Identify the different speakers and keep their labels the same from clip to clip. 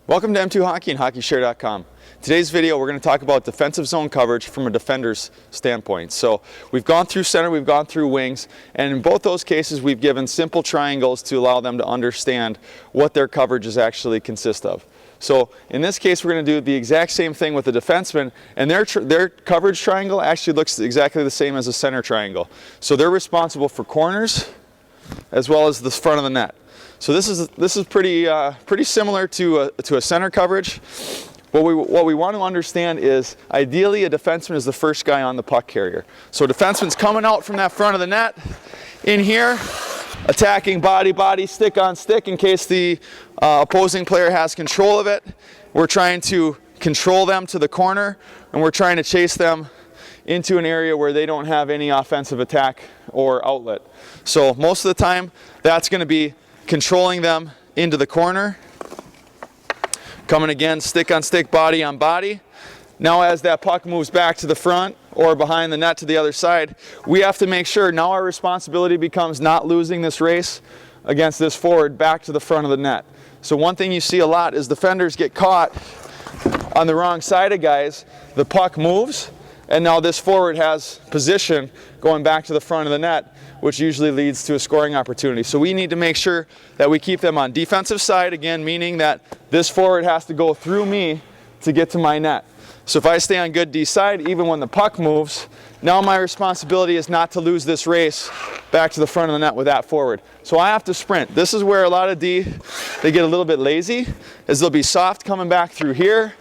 Speaker 1: Welcome to M2 Hockey and HockeyShare.com. Today's video we're going to talk about defensive zone coverage from a defender's standpoint. So we've gone through center, we've gone through wings, and in both those cases we've given simple triangles to allow them to understand what their coverages actually consist of. So in this case we're going to do the exact same thing with the defenseman, and their coverage triangle actually looks exactly the same as a center triangle. So they're responsible for corners as well as the front of the net. So this is pretty similar to a center coverage. What we want to understand is ideally a defenseman is the first guy on the puck carrier. So a defenseman's coming out from that front of the net in here, attacking body, stick on stick in case the opposing player has control of it. We're trying to control them to the corner, and we're trying to chase them into an area where they don't have any offensive attack or outlet. So most of the time that's going to be controlling them into the corner, coming again stick on stick, body on body. Now as that puck moves back to the front or behind the net to the other side, we have to make sure now our responsibility becomes not losing this race against this forward back to the front of the net. So one thing you see a lot is defenders get caught on the wrong side of guys, the puck moves, and now this forward has position going back to the front of the net, which usually leads to a scoring opportunity. So we need to make sure that we keep them on defensive side, again, meaning that this forward has to go through me to get to my net. So if I stay on good D side, even when the puck moves, now my responsibility is not to lose this race back to the front of the net with that forward. So I have to sprint. This is where a lot of D, they get a little bit lazy, as they'll be soft coming back through here,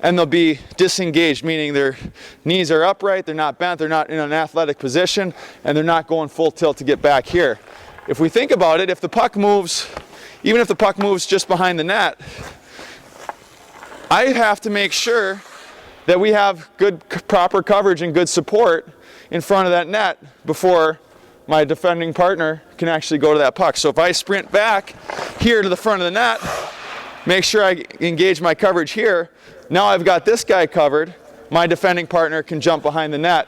Speaker 1: and they'll be disengaged, meaning their knees are upright, they're not bent, they're not in an athletic position, and they're not going full tilt to get back here. If we think about it, if the puck moves, even if the puck moves just behind the net, I have to make sure that we have good, proper coverage and good support in front of that net before my defending partner can actually go to that puck. So if I sprint back here to the front of the net, make sure I engage my coverage here, now I've got this guy covered, my defending partner can jump behind the net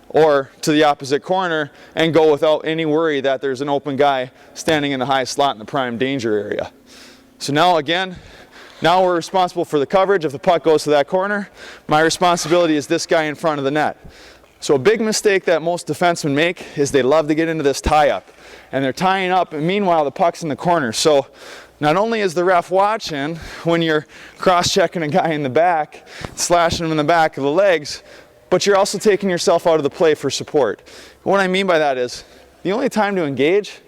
Speaker 1: or to the opposite corner and go without any worry that there's an open guy standing in the high slot in the prime danger area. So now again, now we're responsible for the coverage. If the puck goes to that corner, my responsibility is this guy in front of the net. So a big mistake that most defensemen make is they love to get into this tie-up. And they're tying up, and meanwhile the puck's in the corner. So not only is the ref watching when you're cross-checking a guy in the back, slashing him in the back of the legs, but you're also taking yourself out of the play for support. What I mean by that is, the only time to engage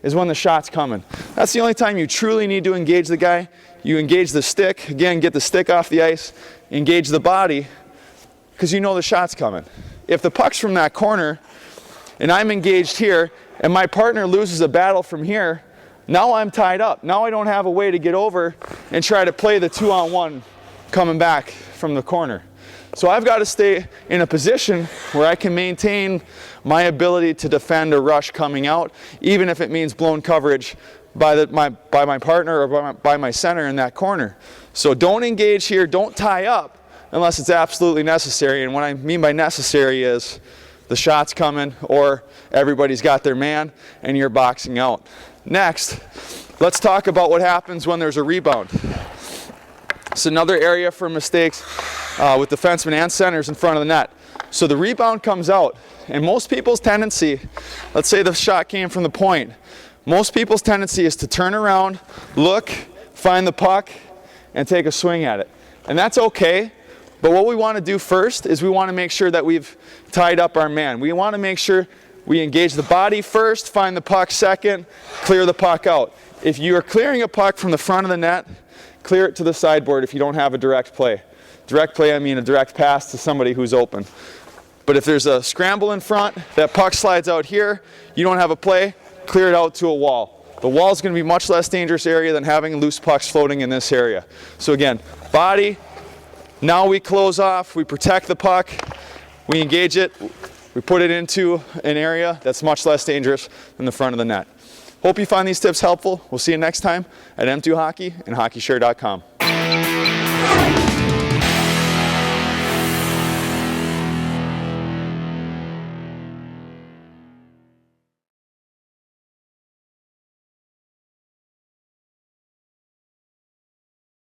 Speaker 1: is when the shot's coming. That's the only time you truly need to engage the guy. You engage the stick, again, get the stick off the ice, engage the body, because you know the shot's coming. If the puck's from that corner, and I'm engaged here, and my partner loses a battle from here, now I'm tied up. Now I don't have a way to get over and try to play the 2-on-1 coming back from the corner. So I've got to stay in a position where I can maintain my ability to defend a rush coming out, even if it means blown coverage by my partner or by my center in that corner. So don't engage here, don't tie up unless it's absolutely necessary. And what I mean by necessary is the shot's coming or everybody's got their man and you're boxing out. Next, let's talk about what happens when there's a rebound. It's another area for mistakes with defensemen and centers in front of the net. So the rebound comes out, and most people's tendency, let's say the shot came from the point, most people's tendency is to turn around, look, find the puck, and take a swing at it. And that's okay, but what we want to do first is we want to make sure that we've tied up our man. We want to make sure we engage the body first, find the puck second, clear the puck out. If you are clearing a puck from the front of the net, clear it to the sideboard if you don't have a direct play. Direct play, I mean a direct pass to somebody who's open. But if there's a scramble in front, that puck slides out here, you don't have a play, clear it out to a wall. The wall is going to be a much less dangerous area than having loose pucks floating in this area. So again, body, now we close off, we protect the puck, we engage it, we put it into an area that's much less dangerous than the front of the net. Hope you find these tips helpful. We'll see you next time at M2 Hockey and HockeyShare.com.